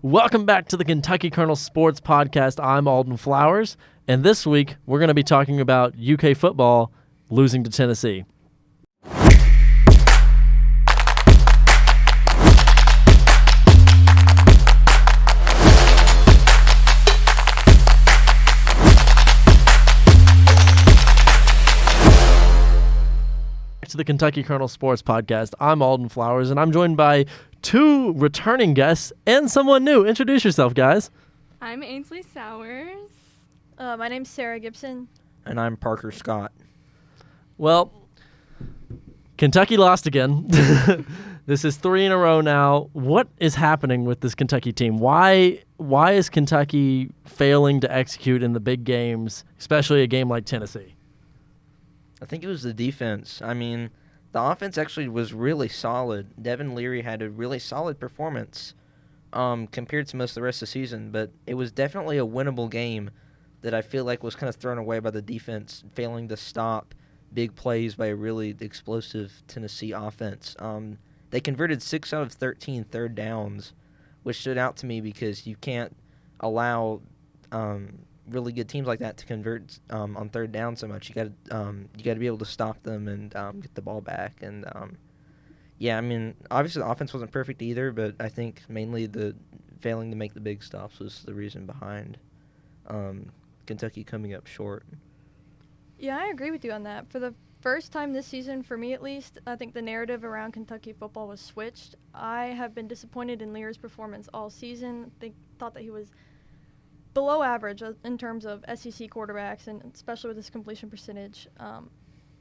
Welcome back to the Kentucky Kernel Sports Podcast. I'm Alden Flowers, and this week we're going to be talking about UK football losing to Tennessee. To the Kentucky Kernel Sports Podcast. I'm Alden Flowers, and I'm joined by two returning guests and someone new. Introduce yourself, guys. I'm Ainsley Sowers. My name's Sarah Gibson. And I'm Parker Scott. Well, Kentucky lost again. This is 3 in a row now. What is happening with this Kentucky team? Why is Kentucky failing to execute in the big games, especially a game like Tennessee? I think it was the defense. I mean, the offense actually was really solid. Devin Leary had a really solid performance compared to most of the rest of the season, but it was definitely a winnable game that I feel like was kind of thrown away by the defense, failing to stop big plays by a really explosive Tennessee offense. They converted 6 out of 13 third downs, which stood out to me because you can't allow really good teams like that to convert on third down so much. You got to be able to stop them and get the ball back. And I mean, obviously the offense wasn't perfect either, but I think mainly the failing to make the big stops was the reason behind Kentucky coming up short. Yeah, I agree with you on that. For the first time this season, for me at least, I think the narrative around Kentucky football was switched. I have been disappointed in Lear's performance all season. Thought that he was below average in terms of SEC quarterbacks, and especially with his completion percentage,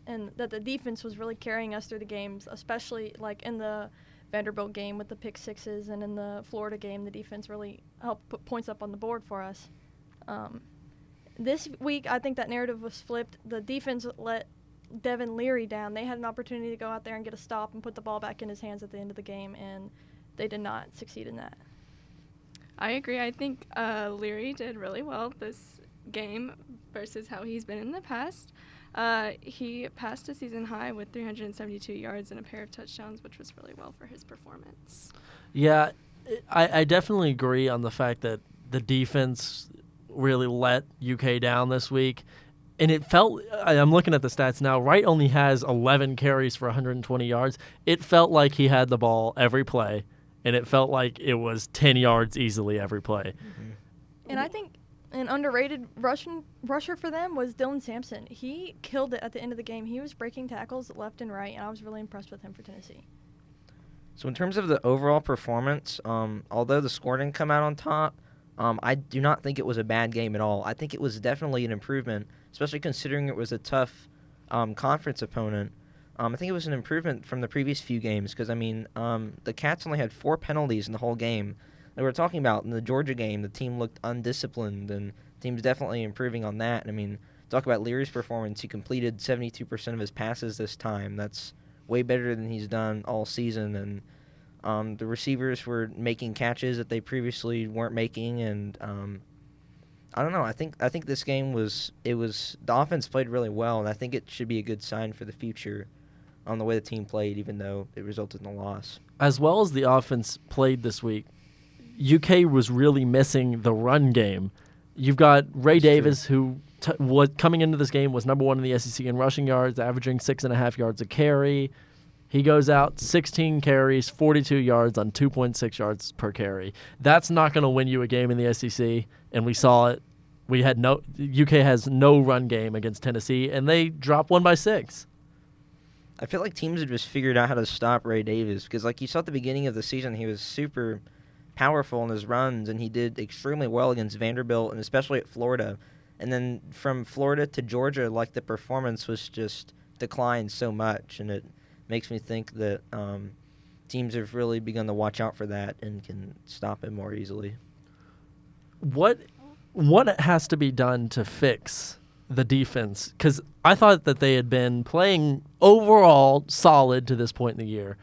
and that the defense was really carrying us through the games, especially like in the Vanderbilt game with the pick sixes, and in the Florida game, the defense really helped put points up on the board for us. This week, I think that narrative was flipped. The defense let Devin Leary down. They had an opportunity to go out there and get a stop and put the ball back in his hands at the end of the game, and they did not succeed in that. I agree. I think Leary did really well this game versus how he's been in the past. He passed a season high with 372 yards and a pair of touchdowns, which was really well for his performance. Yeah, I definitely agree on the fact that the defense really let UK down this week. And it felt, I'm looking at the stats now, Wright only has 11 carries for 120 yards. It felt like he had the ball every play. And it felt like it was 10 yards easily every play. Mm-hmm. And I think an underrated rusher for them was Dylan Sampson. He killed it at the end of the game. He was breaking tackles left and right, and I was really impressed with him for Tennessee. So in terms of the overall performance, although the score didn't come out on top, I do not think it was a bad game at all. I think it was definitely an improvement, especially considering it was a tough conference opponent. I think it was an improvement from the previous few games because, I mean, the Cats only had 4 penalties in the whole game. Like we were talking about in the Georgia game, the team looked undisciplined, and the team's definitely improving on that. And, I mean, talk about Leary's performance. He completed 72% of his passes this time. That's way better than he's done all season. And the receivers were making catches that they previously weren't making. And I don't know. I think this game the offense played really well, and I think it should be a good sign for the future on the way the team played, even though it resulted in a loss. As well as the offense played this week, UK was really missing the run game. You've got Ray Davis, who was coming into this game was number 1 in the SEC in rushing yards, averaging 6.5 yards a carry. He goes out 16 carries, 42 yards on 2.6 yards per carry. That's not going to win you a game in the SEC, and we saw it. UK has no run game against Tennessee, and they dropped 1 by 6. I feel like teams have just figured out how to stop Ray Davis because, like you saw at the beginning of the season, he was super powerful in his runs, and he did extremely well against Vanderbilt and especially at Florida. And then from Florida to Georgia, like the performance was just declined so much, and it makes me think that teams have really begun to watch out for that and can stop him more easily. What has to be done to fix the defense? Because I thought that they had been playing overall solid to this point in the year.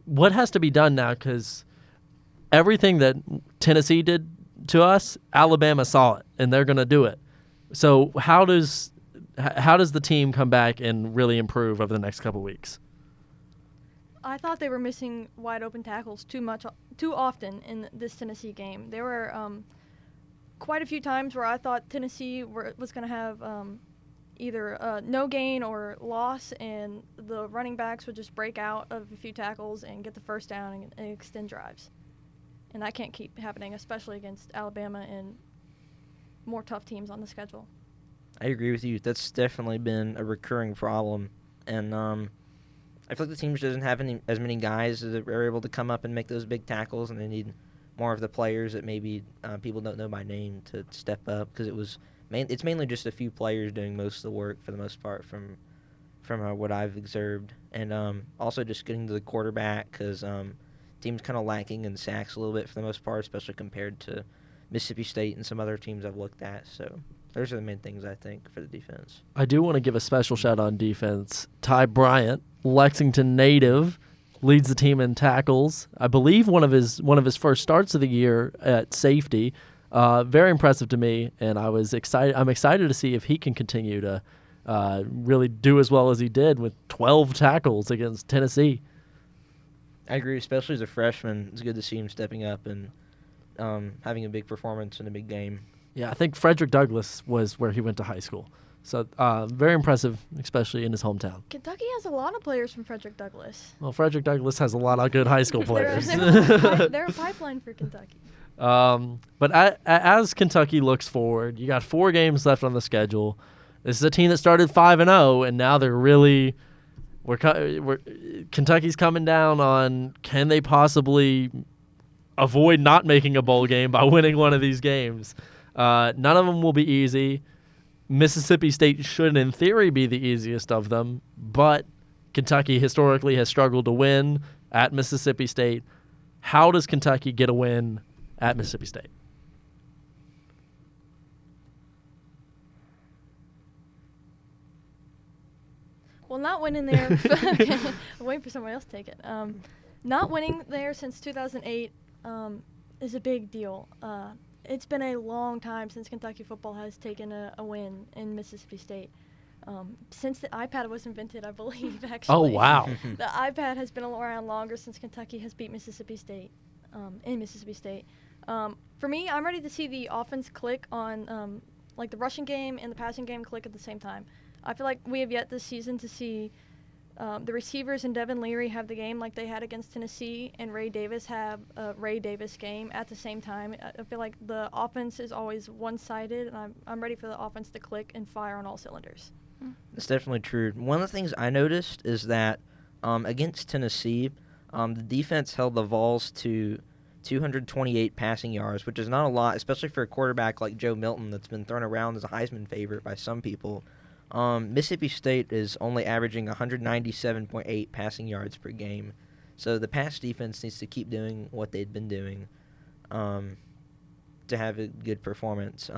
What has to be done now? Because everything that Tennessee did to us, Alabama saw it, and they're going to do it. So how does the team come back and really improve over the next couple of weeks? I thought they were missing wide open tackles too often in this Tennessee game. There were quite a few times where I thought Tennessee was going to have either no gain or loss, and the running backs would just break out of a few tackles and get the first down and extend drives. And that can't keep happening, especially against Alabama and more tough teams on the schedule. I agree with you. That's definitely been a recurring problem. And I feel like the team just doesn't have as many guys that are able to come up and make those big tackles, and they need more of the players that maybe people don't know by name to step up, because it's mainly just a few players doing most of the work for the most part from what I've observed. And also just getting to the quarterback, because team's kind of lacking in sacks a little bit for the most part, especially compared to Mississippi State and some other teams I've looked at. So those are the main things, I think, for the defense. I do want to give a special shout on defense. Ty Bryant, Lexington native, leads the team in tackles. I believe one of his first starts of the year at safety. Very impressive to me, and I'm excited to see if he can continue to really do as well as he did with 12 tackles against Tennessee. I agree, especially as a freshman. It's good to see him stepping up and having a big performance in a big game. Yeah, I think Frederick Douglass was where he went to high school. So very impressive, especially in his hometown. Kentucky has a lot of players from Frederick Douglass. Well, Frederick Douglass has a lot of good high school players. They're a pipeline for Kentucky. But as Kentucky looks forward, you got 4 games left on the schedule. This is a team that started 5-0, and now they're really Kentucky's coming down on, can they possibly avoid not making a bowl game by winning one of these games? None of them will be easy. Mississippi State should, in theory, be the easiest of them, but Kentucky historically has struggled to win at Mississippi State. How does Kentucky get a win at Mississippi State? Well, not winning there. I'm waiting for someone else to take it. Not winning there since 2008 is a big deal. It's been a long time since Kentucky football has taken a win in Mississippi State. Since the iPad was invented, I believe, actually. Oh, wow. The iPad has been around longer since Kentucky has beat Mississippi State in Mississippi State. For me, I'm ready to see the offense click on, like the rushing game and the passing game click at the same time. I feel like we have yet this season to see the receivers and Devin Leary have the game like they had against Tennessee, and Ray Davis have a Ray Davis game at the same time. I feel like the offense is always one-sided, and I'm ready for the offense to click and fire on all cylinders. That's definitely true. One of the things I noticed is that against Tennessee, the defense held the Vols to 228 passing yards, which is not a lot, especially for a quarterback like Joe Milton that's been thrown around as a Heisman favorite by some people. Mississippi State is only averaging 197.8 passing yards per game. So the pass defense needs to keep doing what they've been doing to have a good performance.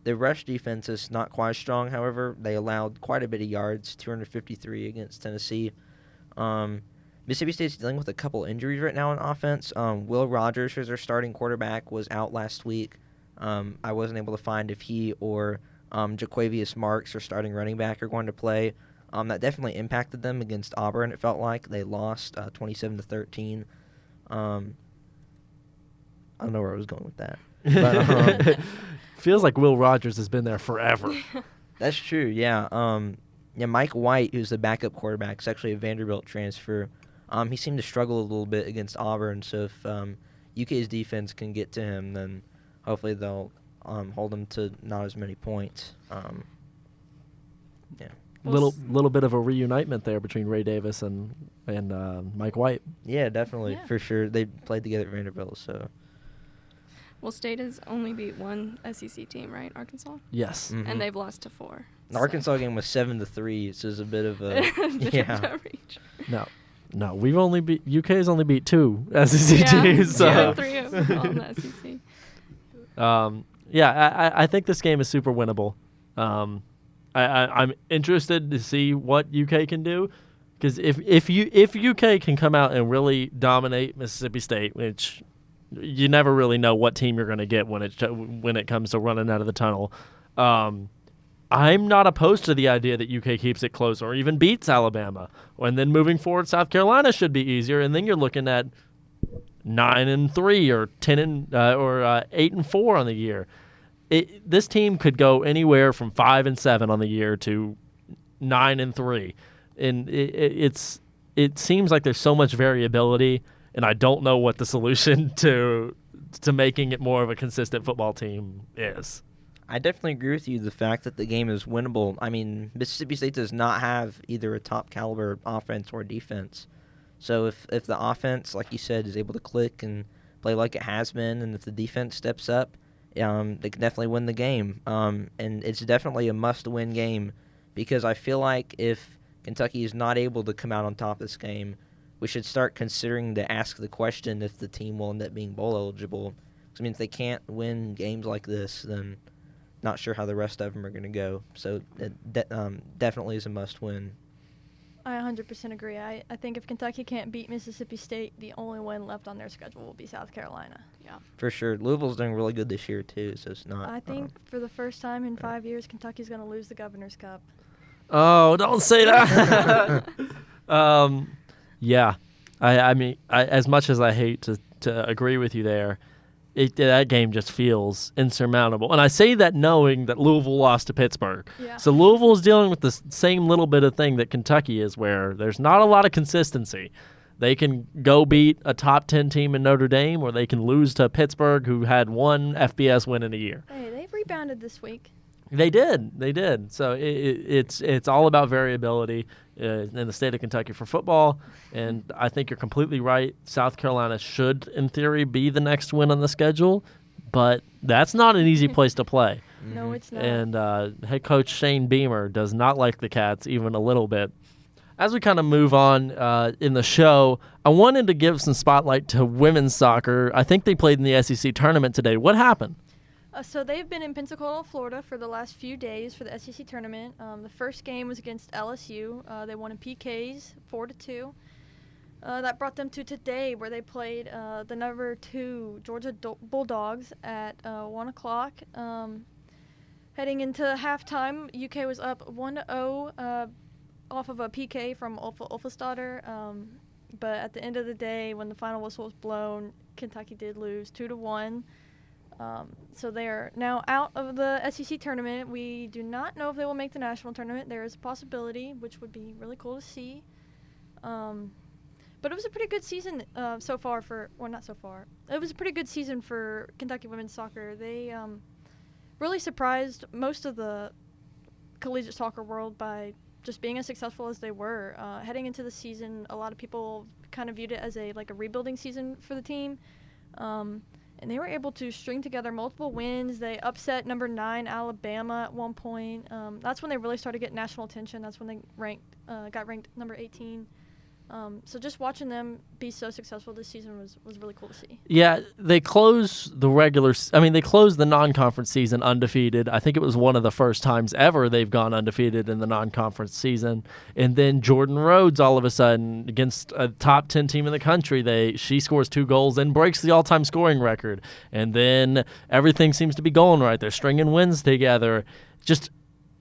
The rush defense is not quite as strong, however. They allowed quite a bit of yards, 253 against Tennessee. Mississippi State's dealing with a couple injuries right now on offense. Will Rogers, who's their starting quarterback, was out last week. I wasn't able to find if he or Jaquavius Marks, their starting running back, are going to play. That definitely impacted them against Auburn, it felt like. They lost 27-13. I don't know where I was going with that. But, feels like Will Rogers has been there forever. That's true, yeah. Mike White, who's the backup quarterback, is actually a Vanderbilt transfer. He seemed to struggle a little bit against Auburn, so if UK's defense can get to him, then hopefully they'll hold him to not as many points. Yeah. Little bit of a reunitement there between Ray Davis and Mike White. Yeah, definitely, Yeah. for sure. They played together at Vanderbilt, so. Well, State has only beat one SEC team, right? Arkansas? Yes. Mhm. And they've lost to 4. The Arkansas game was 7-3, so it's a bit of a Reach. No, UK's only beat 2 SEC teams. So. Yeah, 3 of them on the SEC. I think this game is super winnable. I'm interested to see what UK can do, because if UK can come out and really dominate Mississippi State, which you never really know what team you're going to get when it comes to running out of the tunnel. I'm not opposed to the idea that UK keeps it close or even beats Alabama. And then moving forward, South Carolina should be easier. And then you're looking at 9-3 or 8-4 on the year. This team could go anywhere from 5-7 on the year to 9-3, and it seems like there's so much variability, and I don't know what the solution to making it more of a consistent football team is. I definitely agree with you. The fact that the game is winnable. I mean, Mississippi State does not have either a top caliber offense or defense. So if the offense, like you said, is able to click and play like it has been, and if the defense steps up, they can definitely win the game. And it's definitely a must-win game, because I feel like if Kentucky is not able to come out on top of this game, we should start considering to ask the question if the team will end up being bowl eligible. I mean, if they can't win games like this, then not sure how the rest of them are going to go. So it definitely is a must-win. I 100% agree. I think if Kentucky can't beat Mississippi State, the only win left on their schedule will be South Carolina. Yeah. For sure. Louisville's doing really good this year, too, so it's not... I think for the first time in 5 years, Kentucky's going to lose the Governor's Cup. Oh, don't say that. Yeah. I mean, as much as I hate to agree with you there, that game just feels insurmountable. And I say that knowing that Louisville lost to Pittsburgh. Yeah. So Louisville's dealing with the same little bit of thing that Kentucky is, where there's not a lot of consistency. They can go beat a top 10 team in Notre Dame, or they can lose to Pittsburgh, who had one FBS win in a year. Hey, they've rebounded this week. They did. So it's all about variability in the state of Kentucky for football, and I think you're completely right. South Carolina should, in theory, be the next win on the schedule, but that's not an easy place to play. No, it's not. And head coach Shane Beamer does not like the Cats even a little bit. As we kind of move on in the show, I wanted to give some spotlight to women's soccer. I think they played in the SEC tournament today. What happened? So they've been in Pensacola, Florida for the last few days for the SEC tournament. The first game was against LSU. They won in PKs, 4-2. That brought them to today, where they played the number 2 Georgia Bulldogs at 1 o'clock. Heading into halftime, UK was up 1-0 off of a PK from Ulfesdotter. But at the end of the day, when the final whistle was blown, Kentucky did lose 2-1. So they are now out of the SEC tournament. We do not know if they will make the national tournament. There is a possibility, which would be really cool to see. But it was a pretty good season so far not so far. It was a pretty good season for Kentucky women's soccer. They really surprised most of the collegiate soccer world by just being as successful as they were. Heading into the season, a lot of people kind of viewed it as a rebuilding season for the team. And they were able to string together multiple wins. They upset number 9 Alabama at one point. That's when they really started getting national attention. That's when they got ranked number 18. So just watching them be so successful this season was really cool to see. Yeah, they closed the non-conference season undefeated. I think it was one of the first times ever they've gone undefeated in the non-conference season. And then Jordan Rhodes, all of a sudden, against a top 10 team in the country, she scores 2 goals and breaks the all-time scoring record. And then everything seems to be going right. They're stringing wins together.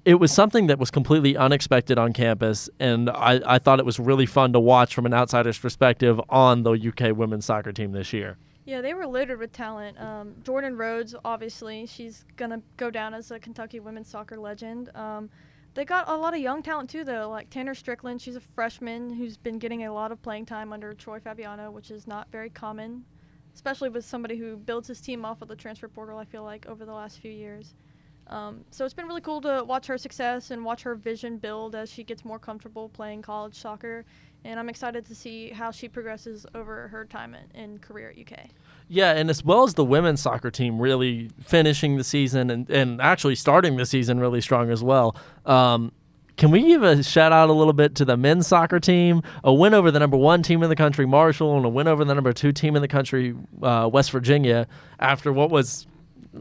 It was something that was completely unexpected on campus, and I thought it was really fun to watch from an outsider's perspective on the UK women's soccer team this year. Yeah, they were littered with talent. Jordan Rhodes, obviously, she's going to go down as a Kentucky women's soccer legend. They got a lot of young talent, too, though, like Tanner Strickland. She's a freshman who's been getting a lot of playing time under Troy Fabiano, which is not very common, especially with somebody who builds his team off of the transfer portal, I feel like, over the last few years. So it's been really cool to watch her success and watch her vision build as she gets more comfortable playing college soccer. And I'm excited to see how she progresses over her time in career at UK. Yeah, and as well as the women's soccer team really finishing the season and actually starting the season really strong as well. Can we give a shout-out a little bit to the men's soccer team? A win over the number 1 team in the country, Marshall, and a win over the number 2 team in the country, West Virginia, after what was,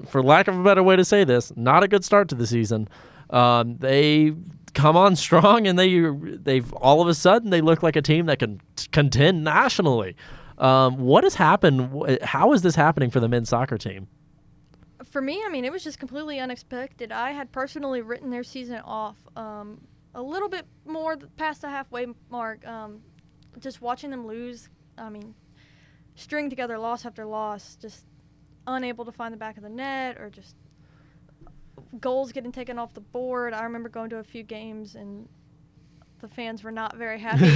for lack of a better way to say this, not a good start to the season. They come on strong, and they've all of a sudden they look like a team that can contend nationally. What has happened? How is this happening for the men's soccer team? For me, I mean, it was just completely unexpected. I had personally written their season off a little bit more past the halfway mark. Just watching them lose, I mean, string together loss after loss, just unable to find the back of the net or just goals getting taken off the board. I remember going to a few games and the fans were not very happy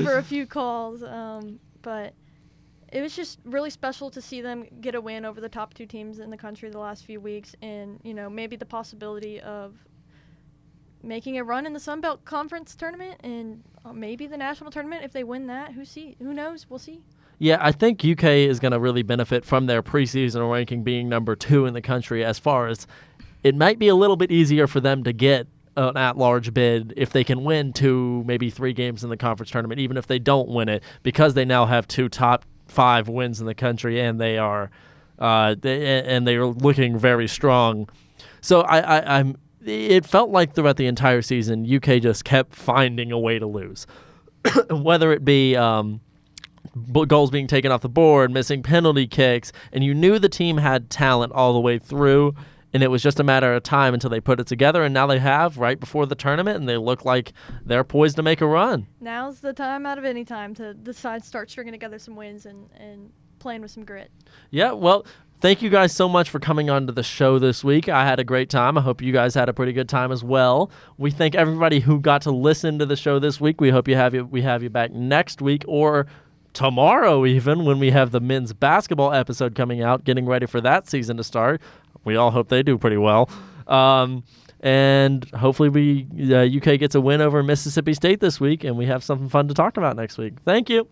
for a few calls. But it was just really special to see them get a win over the top two teams in the country the last few weeks, and maybe the possibility of making a run in the Sun Belt Conference tournament and maybe the national tournament if they win that. Who knows? We'll see. Yeah, I think UK is going to really benefit from their preseason ranking being number 2 in the country, as far as it might be a little bit easier for them to get an at-large bid if they can win 2, maybe 3 games in the conference tournament, even if they don't win it, because they now have 2 top 5 wins in the country, and they are looking very strong. So it felt like throughout the entire season, UK just kept finding a way to lose, whether it be goals being taken off the board, missing penalty kicks, and you knew the team had talent all the way through. And it was just a matter of time until they put it together, and now they have right before the tournament, and they look like they're poised to make a run. Now's the time out of any time to decide to start stringing together some wins and playing with some grit. Yeah, well, thank you guys so much for coming on to the show this week. I had a great time. I hope you guys had a pretty good time as well. We thank everybody who got to listen to the show this week. We hope we have you back next week or tomorrow even, when we have the men's basketball episode coming out, getting ready for that season to start. We all hope they do pretty well. And hopefully UK gets a win over Mississippi State this week, and we have something fun to talk about next week. Thank you.